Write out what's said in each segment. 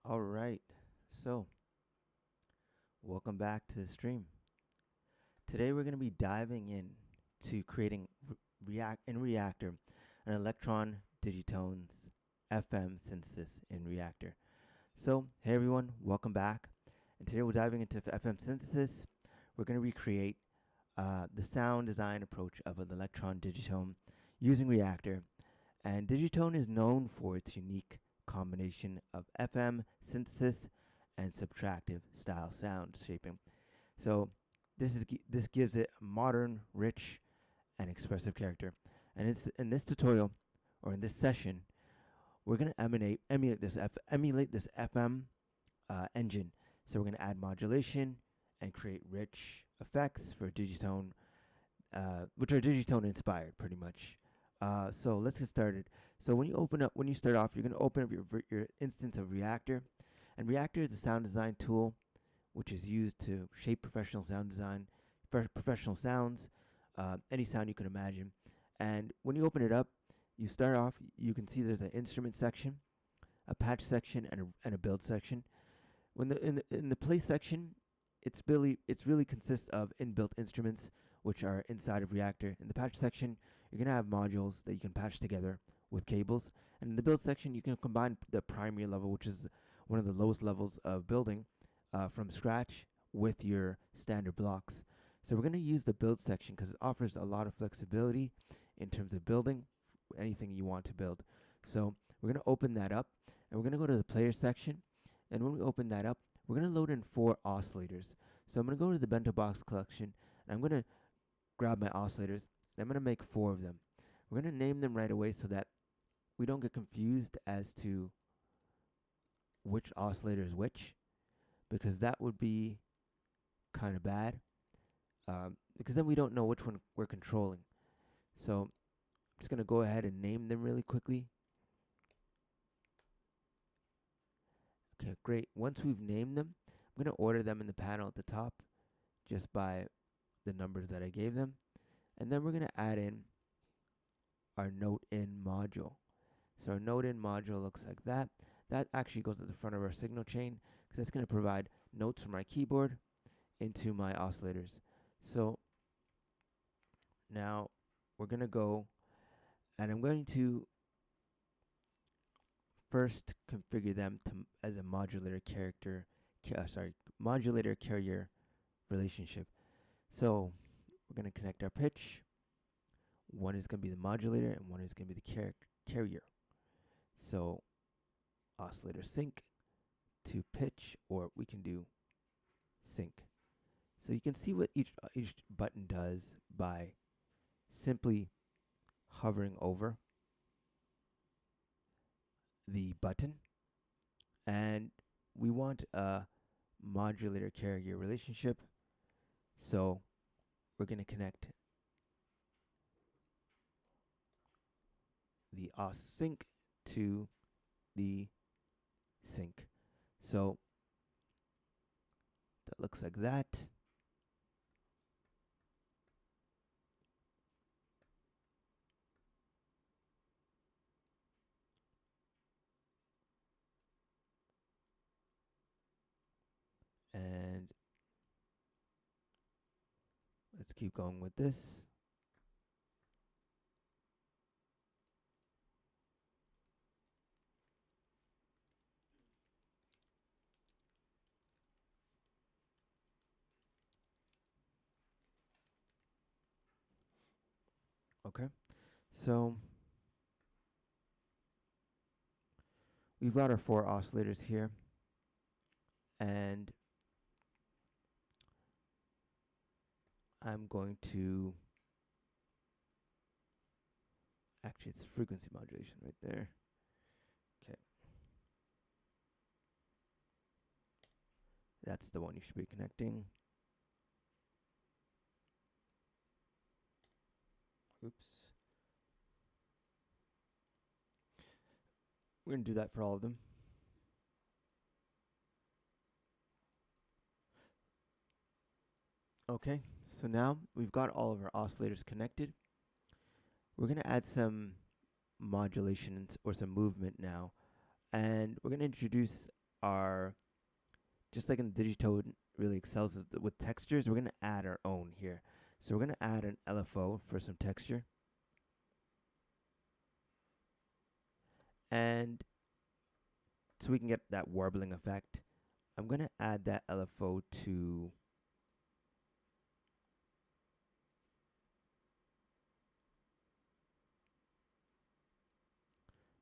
All right. So, welcome back to the stream. Today we're going to be diving in to creating Reaktor an Electron Digitone's FM synthesis in Reaktor. So, hey everyone, welcome back. And today we're diving into FM synthesis. We're going to recreate the sound design approach of an Electron Digitone using Reaktor. And Digitone is known for its unique combination of FM synthesis and subtractive style sound shaping. So this gives it a modern, rich, and expressive character. And it's in this tutorial or in this session, we're going to emulate this FM engine. So we're going to add modulation and create rich effects for Digitone, which are Digitone inspired, pretty much. So let's get started. So when you start off, you're going to open up your instance of Reaktor. And Reaktor is a sound design tool which is used to shape professional sound design, professional sounds, any sound you can imagine. And when you open it up, you start off, you can see there's an instrument section, a patch section, and a build section. In the play section, it's really consists of inbuilt instruments which are inside of Reaktor. In the patch section, you're going to have modules that you can patch together with cables. And in the build section, you can combine the primary level, which is one of the lowest levels of building from scratch, with your standard blocks. So we're going to use the build section because it offers a lot of flexibility in terms of building anything you want to build. So we're going to open that up, and we're going to go to the player section. And when we open that up, we're going to load in 4 oscillators. So I'm going to go to the bento box collection, and I'm going to grab my oscillators, and I'm going to make 4 of them. We're going to name them right away so that we don't get confused as to which oscillator is which, because that would be kind of bad, because then we don't know which one we're controlling. So I'm just going to go ahead and name them really quickly. Okay, great. Once we've named them, I'm going to order them in the panel at the top just by the numbers that I gave them. And then we're going to add in our note in module. So our note in module looks like that. That actually goes at the front of our signal chain because that's going to provide notes from my keyboard into my oscillators. So now we're going to go, and I'm going to first configure them as a modulator carrier relationship. So we're going to connect our pitch. One is going to be the modulator and one is going to be the carrier. So oscillator sync to pitch, or we can do sync. So you can see what each button does by simply hovering over the button. And we want a modulator carrier relationship. So we're going to connect the os sync to the sync. So that looks like that. And let's keep going with this. Okay, so we've got our 4 oscillators here, and I'm going to, actually it's frequency modulation right there. Okay, that's the one you should be connecting. Oops. We're going to do that for all of them. Okay, so now we've got all of our oscillators connected. We're going to add some modulation or some movement now, and we're going to introduce our, just like in Digitone really excels with textures, we're going to add our own here. So we're going to add an LFO for some texture. And so we can get that warbling effect. I'm going to add that LFO to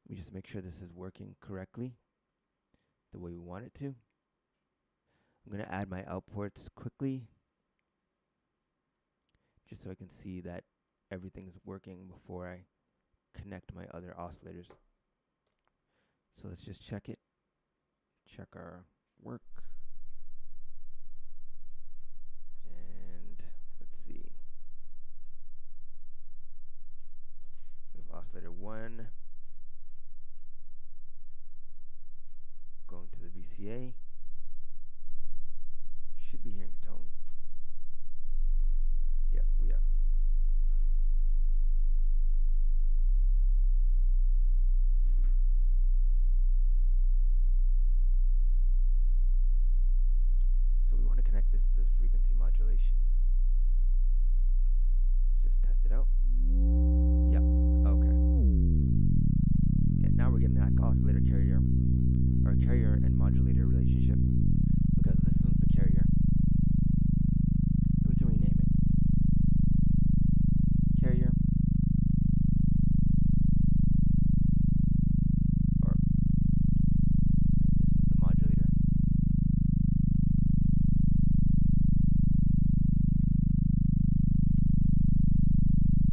let me just make sure this is working correctly the way we want it to. I'm going to add my outputs quickly just so I can see that everything's working before I connect my other oscillators. So let's just check it. Check our work. And let's see. We have oscillator 1 going to the VCA. Should be hearing a tone. Yeah, we are. So we want to connect this to the frequency modulation. Let's just test it out. Yeah, okay. Yeah, now we're getting that oscillator carrier, or carrier and modulator relationship, because this one's the carrier. And we can rename it. Carrier. Or, wait, this one's the modulator.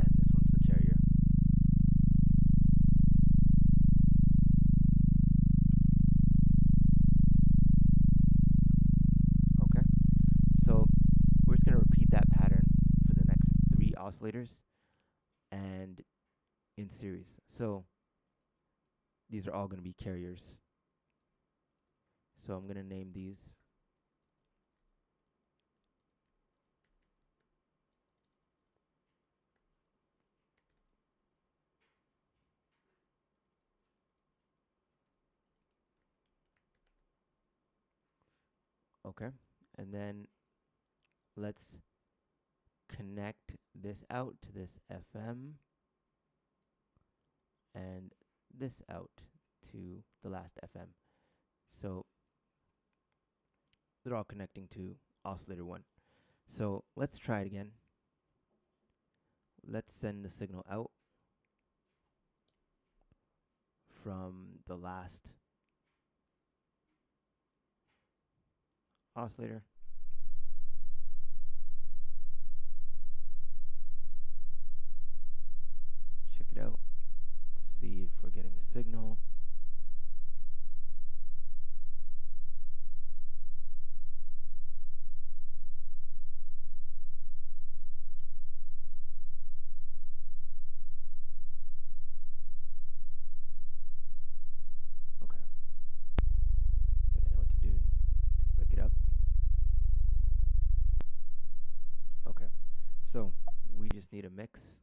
And this one's the carrier. Okay. So we're just going to repeat that pattern for the next 3 oscillators and in series. So these are all going to be carriers. So I'm going to name these. Okay. And then let's connect this out to this FM and this out to the last FM. So they're all connecting to oscillator 1. So let's try it again. Let's send the signal out from the last oscillator. Let's check it out. See if we're getting a signal. Okay. I think I know what to do to break it up. Okay. So we just need a mix.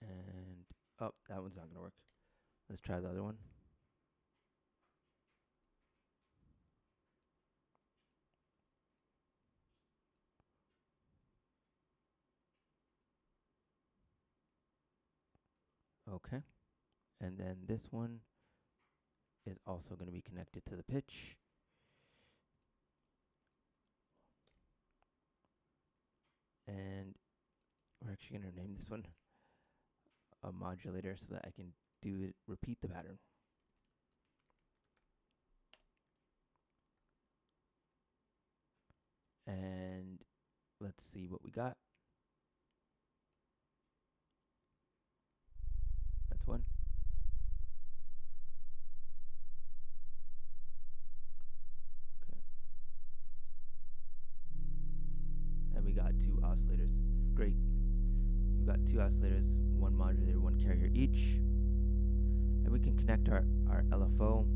And oh, that one's not going to work. Let's try the other one. Okay. And then this one is also going to be connected to the pitch. And we're actually going to name this one a modulator so that I can repeat the pattern. And let's see what we got. That's one. Okay. And we got 2 oscillators. Great. We've got 2 oscillators, 1 modulator, 1 carrier each. And we can connect our LFO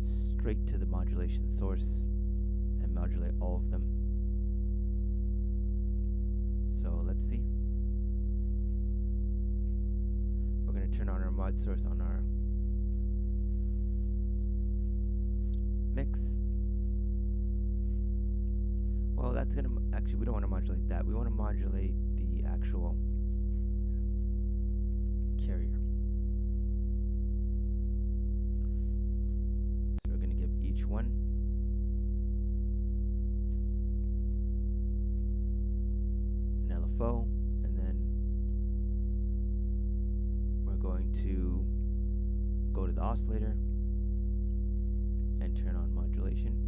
straight to the modulation source and modulate all of them. So let's see. We're going to turn on our mod source on our mix. Well, that's going to actually, we don't want to modulate that. We want to modulate the actual carrier. So we're going to give each one an LFO, and then we're going to go to the oscillator and turn on modulation.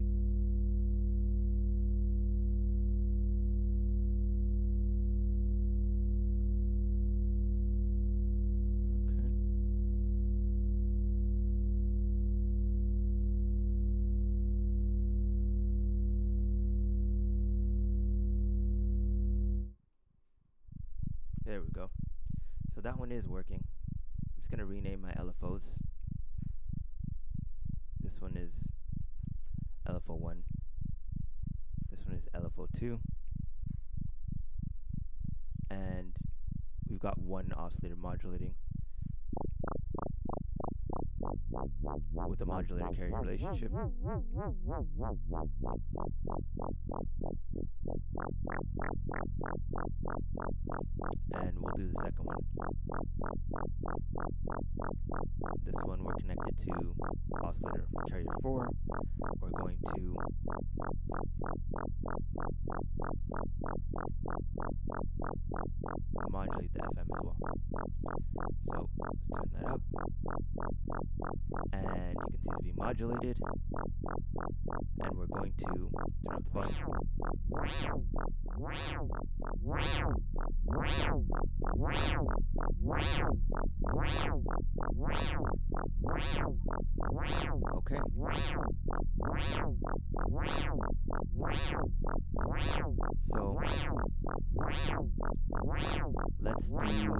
There we go. So that one is working. I'm just going to rename my LFOs. This one is LFO1. This one is LFO2. And we've got one oscillator modulating with a modulator carrier relationship. And we'll do the second one. This one we're connected to oscillator carrier 4. We're going to modulate the FM as well. So let's turn that up. And you can see it's being modulated. And we're going to turn up the volume. Okay. So let's do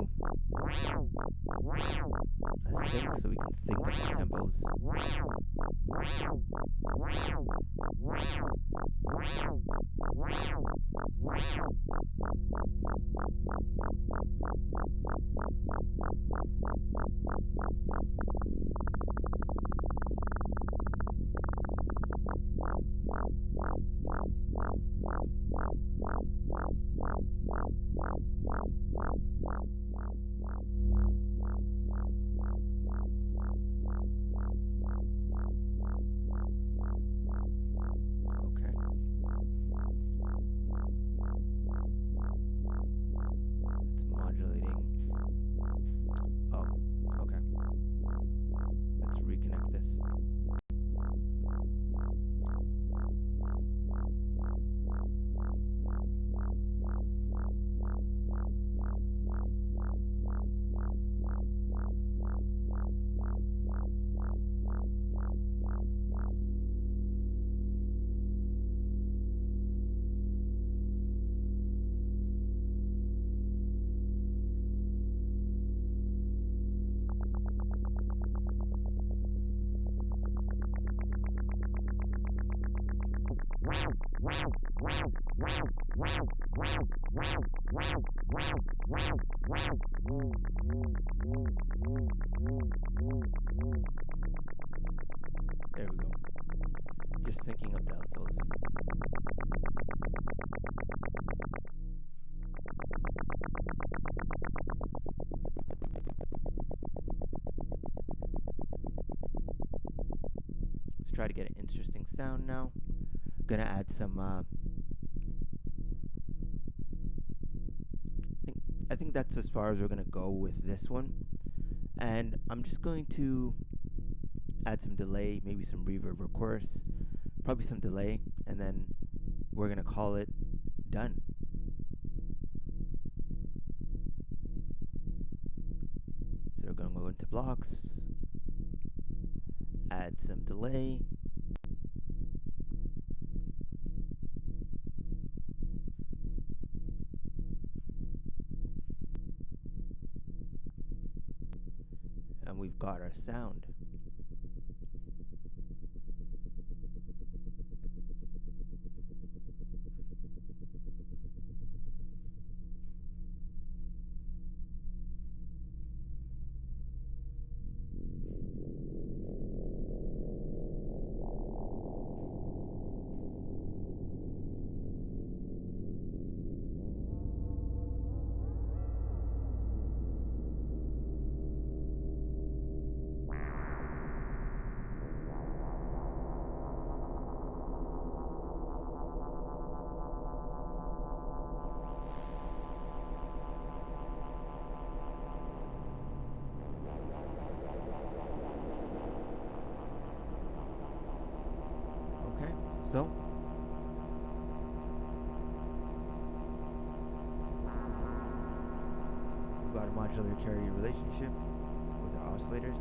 a sync so we can sync up the tempos. There we go. Just syncing up the LFOs. Let's try to get an interesting sound now. Gonna add some I think that's as far as we're gonna go with this one. And I'm just going to add some delay, maybe some reverb or chorus, probably some delay, and then we're gonna call it done. So we're gonna go into blocks, add some delay, and we've got our sound. Okay, so we've got a modular carrier relationship with our oscillators.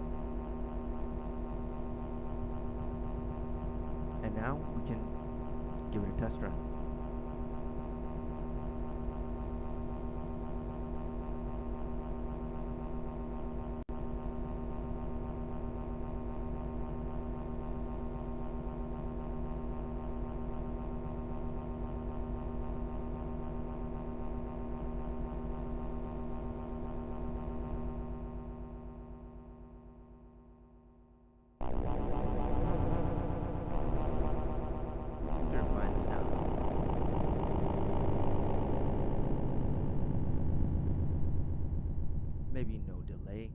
And now we can give it a test run. So we're gonna find the sound level. Maybe no delay.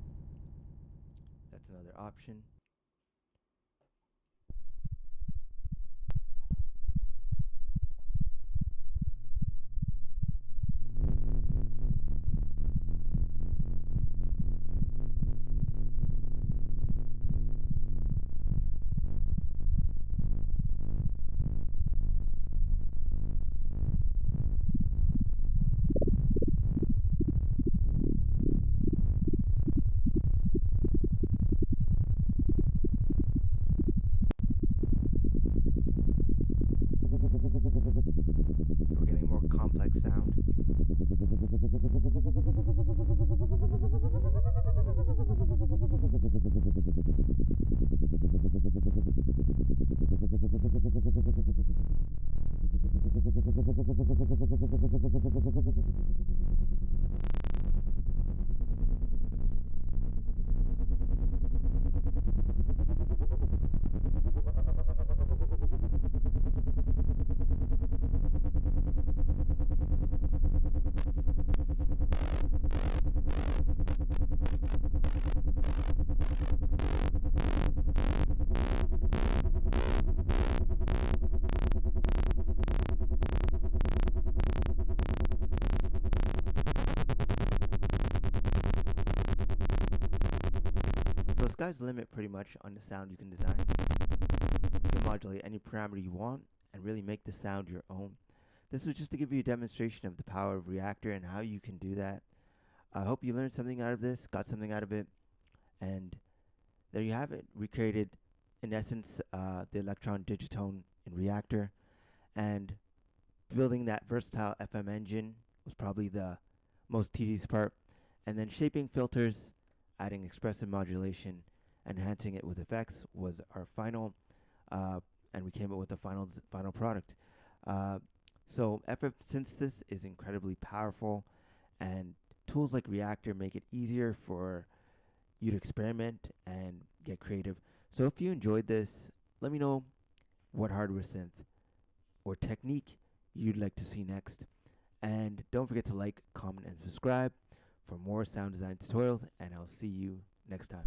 That's another option. So we're getting more complex sound. So sky's the limit pretty much on the sound you can design. You can modulate any parameter you want and really make the sound your own. This was just to give you a demonstration of the power of Reaktor and how you can do that. I hope you learned something out of this, got something out of it, and there you have it. We created, in essence, the Elektron Digitone in Reaktor, and building that versatile FM engine was probably the most tedious part, and then shaping filters, adding expressive modulation, enhancing it with effects was our final, and we came up with the final product. So FF Synthesis is incredibly powerful, and tools like Reaktor make it easier for you to experiment and get creative. So if you enjoyed this, let me know what hardware synth or technique you'd like to see next. And don't forget to like, comment, and subscribe for more sound design tutorials, and I'll see you next time.